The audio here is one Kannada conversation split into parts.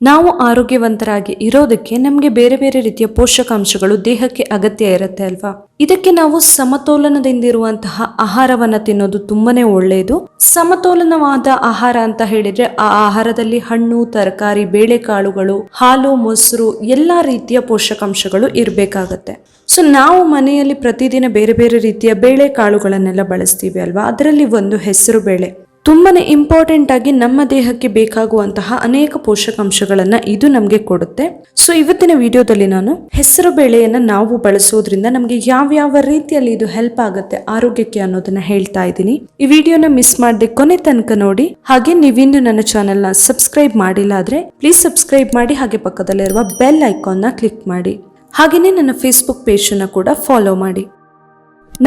ನಾವು ಆರೋಗ್ಯವಂತರಾಗಿ ಇರೋದಕ್ಕೆ ನಮಗೆ ಬೇರೆ ಬೇರೆ ರೀತಿಯ ಪೋಷಕಾಂಶಗಳು ದೇಹಕ್ಕೆ ಅಗತ್ಯ ಇರುತ್ತೆ ಅಲ್ವಾ. ಇದಕ್ಕೆ ನಾವು ಸಮತೋಲನದಿಂದಿರುವಂತಹ ಆಹಾರವನ್ನ ತಿನ್ನೋದು ತುಂಬಾನೇ ಒಳ್ಳೆಯದು. ಸಮತೋಲನವಾದ ಆಹಾರ ಅಂತ ಹೇಳಿದ್ರೆ ಆ ಆಹಾರದಲ್ಲಿ ಹಣ್ಣು, ತರಕಾರಿ, ಬೇಳೆಕಾಳುಗಳು, ಹಾಲು, ಮೊಸರು ಎಲ್ಲಾ ರೀತಿಯ ಪೋಷಕಾಂಶಗಳು ಇರಬೇಕಾಗತ್ತೆ. ಸೊ ನಾವು ಮನೆಯಲ್ಲಿ ಪ್ರತಿದಿನ ಬೇರೆ ಬೇರೆ ರೀತಿಯ ಬೇಳೆಕಾಳುಗಳನ್ನೆಲ್ಲ ಬಳಸ್ತೀವಿ ಅಲ್ವಾ. ಅದರಲ್ಲಿ ಒಂದು ಹೆಸರು ಬೇಳೆ ತುಂಬಾನೇ ಇಂಪಾರ್ಟೆಂಟ್ ಆಗಿ ನಮ್ಮ ದೇಹಕ್ಕೆ ಬೇಕಾಗುವಂತಹ ಅನೇಕ ಪೋಷಕಾಂಶಗಳನ್ನ ಇದು ನಮಗೆ ಕೊಡುತ್ತೆ. ಸೊ ಇವತ್ತಿನ ವಿಡಿಯೋದಲ್ಲಿ ನಾನು ಹೆಸರು ಬೇಳೆಯನ್ನ ನಾವು ಬಳಸೋದ್ರಿಂದ ನಮಗೆ ಯಾವ ರೀತಿಯಲ್ಲಿ ಇದು ಹೆಲ್ಪ್ ಆಗುತ್ತೆ ಆರೋಗ್ಯಕ್ಕೆ ಅನ್ನೋದನ್ನ ಹೇಳ್ತಾ ಇದ್ದೀನಿ. ಈ ವಿಡಿಯೋನ ಮಿಸ್ ಮಾಡದೆ ಕೊನೆ ತನಕ ನೋಡಿ. ಹಾಗೆ ನೀವಿನ್ನು ನನ್ನ ಚಾನೆಲ್ ನ ಸಬ್ಸ್ಕ್ರೈಬ್ ಮಾಡಿಲ್ಲ ಆದ್ರೆ ಪ್ಲೀಸ್ ಸಬ್ಸ್ಕ್ರೈಬ್ ಮಾಡಿ. ಹಾಗೆ ಪಕ್ಕದಲ್ಲಿರುವ ಬೆಲ್ ಐಕಾನ್ ನ ಕ್ಲಿಕ್ ಮಾಡಿ. ಹಾಗೆಯೇ ನನ್ನ ಫೇಸ್ಬುಕ್ ಪೇಜ್ ಅನ್ನ ಕೂಡ ಫಾಲೋ ಮಾಡಿ.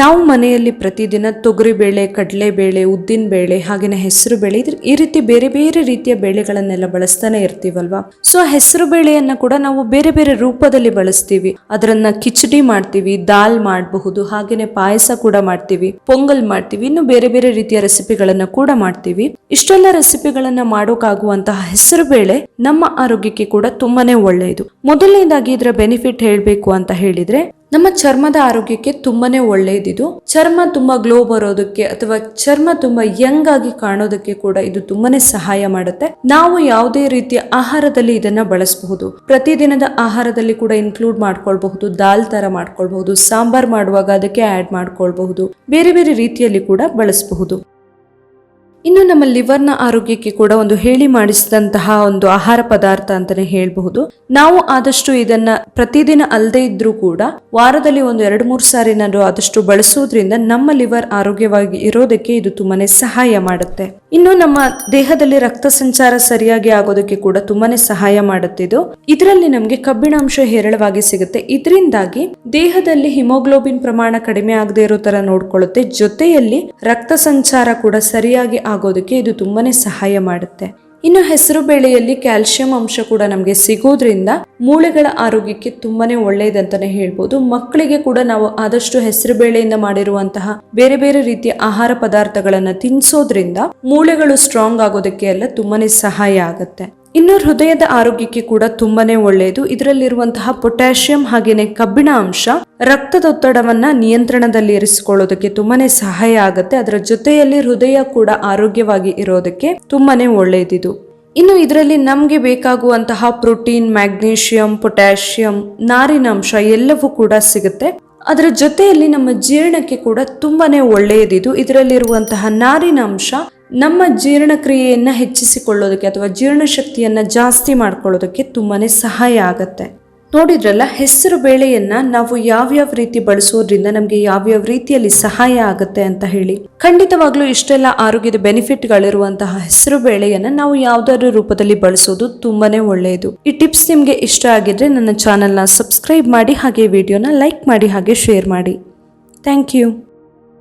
ನಾವು ಮನೆಯಲ್ಲಿ ಪ್ರತಿದಿನ ತೊಗರಿ ಬೇಳೆ, ಕಡಲೆ ಬೇಳೆ, ಉದ್ದಿನ ಬೇಳೆ, ಹಾಗೇನೆ ಹೆಸರು ಬೇಳೆ, ಈ ರೀತಿ ಬೇರೆ ಬೇರೆ ರೀತಿಯ ಬೇಳೆಗಳನ್ನೆಲ್ಲ ಬಳಸ್ತಾನೆ ಇರ್ತೀವಲ್ವಾ. ಸೊ ಹೆಸರು ಬೇಳೆಯನ್ನ ಕೂಡ ನಾವು ಬೇರೆ ಬೇರೆ ರೂಪದಲ್ಲಿ ಬಳಸ್ತೀವಿ. ಅದರನ್ನ ಕಿಚಡಿ ಮಾಡ್ತೀವಿ, ದಾಲ್ ಮಾಡಬಹುದು, ಹಾಗೇನೆ ಪಾಯಸ ಕೂಡ ಮಾಡ್ತೀವಿ, ಪೊಂಗಲ್ ಮಾಡ್ತೀವಿ, ಇನ್ನು ಬೇರೆ ಬೇರೆ ರೀತಿಯ ರೆಸಿಪಿಗಳನ್ನ ಕೂಡ ಮಾಡ್ತೀವಿ. ಇಷ್ಟೆಲ್ಲ ರೆಸಿಪಿಗಳನ್ನ ಮಾಡೋಕ್ಕಾಗುವಂತಹ ಹೆಸರು ಬೇಳೆ ನಮ್ಮ ಆರೋಗ್ಯಕ್ಕೆ ಕೂಡ ತುಂಬಾನೇ ಒಳ್ಳೆಯದು. ಮೊದಲನೇದಾಗಿ ಇದರ ಬೆನಿಫಿಟ್ ಹೇಳ್ಬೇಕು ಅಂತ ಹೇಳಿದ್ರೆ ನಮ್ಮ ಚರ್ಮದ ಆರೋಗ್ಯಕ್ಕೆ ತುಂಬಾನೇ ಒಳ್ಳೆಯದಿದು. ಚರ್ಮ ತುಂಬಾ ಗ್ಲೋ ಬರೋದಕ್ಕೆ ಅಥವಾ ಚರ್ಮ ತುಂಬಾ ಯಂಗ್ ಆಗಿ ಕಾಣೋದಕ್ಕೆ ಕೂಡ ಇದು ತುಂಬಾನೇ ಸಹಾಯ ಮಾಡುತ್ತೆ. ನಾವು ಯಾವುದೇ ರೀತಿಯ ಆಹಾರದಲ್ಲಿ ಇದನ್ನ ಬಳಸಬಹುದು. ಪ್ರತಿದಿನದ ಆಹಾರದಲ್ಲಿ ಕೂಡ ಇನ್ಕ್ಲೂಡ್ ಮಾಡ್ಕೊಳ್ಬಹುದು. ದಾಲ್ ತರ ಮಾಡ್ಕೊಳ್ಬಹುದು, ಸಾಂಬಾರ್ ಮಾಡುವಾಗ ಅದಕ್ಕೆ ಆಡ್ ಮಾಡ್ಕೊಳ್ಬಹುದು, ಬೇರೆ ಬೇರೆ ರೀತಿಯಲ್ಲಿ ಕೂಡ ಬಳಸಬಹುದು. ಇನ್ನು ನಮ್ಮ ಲಿವರ್ನ ಆರೋಗ್ಯಕ್ಕೆ ಕೂಡ ಒಂದು ಹೇಳಿ ಮಾಡಿಸಿದಂತಹ ಒಂದು ಆಹಾರ ಪದಾರ್ಥ ಅಂತಾನೆ ಹೇಳಬಹುದು. ನಾವು ಆದಷ್ಟು ಇದನ್ನ ಪ್ರತಿದಿನ ಅಲ್ಲದೆ ಇದ್ರೂ ಕೂಡ ವಾರದಲ್ಲಿ ಒಂದು 2-3 ಸಾರಿನಾದ್ರೂ ಆದಷ್ಟು ಬಳಸೋದ್ರಿಂದ ನಮ್ಮ ಲಿವರ್ ಆರೋಗ್ಯವಾಗಿ ಇರೋದಕ್ಕೆ ಇದು ತುಂಬಾನೇ ಸಹಾಯ ಮಾಡುತ್ತೆ. ಇನ್ನು ನಮ್ಮ ದೇಹದಲ್ಲಿ ರಕ್ತ ಸಂಚಾರ ಸರಿಯಾಗಿ ಆಗೋದಕ್ಕೆ ಕೂಡ ತುಂಬಾನೇ ಸಹಾಯ ಮಾಡುತ್ತೆ. ಇದರಲ್ಲಿ ನಮ್ಗೆ ಕಬ್ಬಿಣಾಂಶ ಹೇರಳವಾಗಿ ಸಿಗುತ್ತೆ. ಇದರಿಂದಾಗಿ ದೇಹದಲ್ಲಿ ಹಿಮೋಗ್ಲೋಬಿನ್ ಪ್ರಮಾಣ ಕಡಿಮೆ ಆಗದೆ ಇರೋ ತರ ನೋಡ್ಕೊಳ್ಳುತ್ತೆ. ಜೊತೆಯಲ್ಲಿ ರಕ್ತ ಸಂಚಾರ ಕೂಡ ಸರಿಯಾಗಿ ಆಗೋದಕ್ಕೆ ಇದು ತುಂಬಾನೇ ಸಹಾಯ ಮಾಡುತ್ತೆ. ಇನ್ನು ಹೆಸರು ಬೇಳೆಯಲ್ಲಿ ಕ್ಯಾಲ್ಸಿಯಂ ಅಂಶ ಕೂಡ ನಮಗೆ ಸಿಗೋದ್ರಿಂದ ಮೂಳೆಗಳ ಆರೋಗ್ಯಕ್ಕೆ ತುಂಬಾನೇ ಒಳ್ಳೆಯದಂತಾನೆ ಹೇಳ್ಬೋದು. ಮಕ್ಕಳಿಗೆ ಕೂಡ ನಾವು ಆದಷ್ಟು ಹೆಸರು ಬೇಳೆಯಿಂದ ಮಾಡಿರುವಂತಹ ಬೇರೆ ಬೇರೆ ರೀತಿಯ ಆಹಾರ ಪದಾರ್ಥಗಳನ್ನ ತಿನ್ಸೋದ್ರಿಂದ ಮೂಳೆಗಳು ಸ್ಟ್ರಾಂಗ್ ಆಗೋದಕ್ಕೆ ಎಲ್ಲ ತುಂಬಾನೇ ಸಹಾಯ ಆಗುತ್ತೆ. ಇನ್ನು ಹೃದಯದ ಆರೋಗ್ಯಕ್ಕೆ ಕೂಡ ತುಂಬಾನೇ ಒಳ್ಳೆಯದು. ಇದರಲ್ಲಿರುವಂತಹ ಪೊಟ್ಯಾಷಿಯಂ ಹಾಗೇನೆ ಕಬ್ಬಿಣ ಅಂಶ ರಕ್ತದೊತ್ತಡವನ್ನ ನಿಯಂತ್ರಣದಲ್ಲಿ ಇರಿಸಿಕೊಳ್ಳೋದಕ್ಕೆ ತುಂಬಾನೇ ಸಹಾಯ ಆಗುತ್ತೆ. ಅದರ ಜೊತೆಯಲ್ಲಿ ಹೃದಯ ಕೂಡ ಆರೋಗ್ಯವಾಗಿ ಇರೋದಕ್ಕೆ ತುಂಬಾನೇ ಒಳ್ಳೆಯದಿದು. ಇನ್ನು ಇದರಲ್ಲಿ ನಮ್ಗೆ ಬೇಕಾಗುವಂತಹ ಪ್ರೋಟೀನ್, ಮ್ಯಾಗ್ನೀಷಿಯಂ, ಪೊಟ್ಯಾಷಿಯಂ, ನಾರಿನಾಂಶ ಎಲ್ಲವೂ ಕೂಡ ಸಿಗುತ್ತೆ. ಅದರ ಜೊತೆಯಲ್ಲಿ ನಮ್ಮ ಜೀರ್ಣಕ್ಕೆ ಕೂಡ ತುಂಬಾನೇ ಒಳ್ಳೆಯದಿದು. ಇದರಲ್ಲಿರುವಂತಹ ನಾರಿನಾಂಶ ನಮ್ಮ ಜೀರ್ಣಕ್ರಿಯೆಯನ್ನ ಹೆಚ್ಚಿಸಿಕೊಳ್ಳೋದಕ್ಕೆ ಅಥವಾ ಜೀರ್ಣಶಕ್ತಿಯನ್ನ ಜಾಸ್ತಿ ಮಾಡ್ಕೊಳ್ಳೋದಕ್ಕೆ ತುಂಬಾನೇ ಸಹಾಯ ಆಗತ್ತೆ. ನೋಡಿದ್ರಲ್ಲ, ಹೆಸರು ಬೇಳೆಯನ್ನ ನಾವು ಯಾವ್ಯಾವ ರೀತಿ ಬಳಸೋದ್ರಿಂದ ನಮ್ಗೆ ಯಾವ್ಯಾವ ರೀತಿಯಲ್ಲಿ ಸಹಾಯ ಆಗುತ್ತೆ ಅಂತ ಹೇಳಿ. ಖಂಡಿತವಾಗ್ಲೂ ಇಷ್ಟೆಲ್ಲ ಆರೋಗ್ಯದ ಬೆನಿಫಿಟ್ ಗಳಿರುವಂತಹ ಹೆಸರು ಬೇಳೆಯನ್ನ ನಾವು ಯಾವ್ದಾದ್ರು ರೂಪದಲ್ಲಿ ಬಳಸೋದು ತುಂಬಾನೇ ಒಳ್ಳೆಯದು. ಈ ಟಿಪ್ಸ್ ನಿಮ್ಗೆ ಇಷ್ಟ ಆಗಿದ್ರೆ ನನ್ನ ಚಾನೆಲ್ನ ಸಬ್ಸ್ಕ್ರೈಬ್ ಮಾಡಿ, ಹಾಗೆ ವಿಡಿಯೋನ ಲೈಕ್ ಮಾಡಿ, ಹಾಗೆ ಶೇರ್ ಮಾಡಿ. Thank you.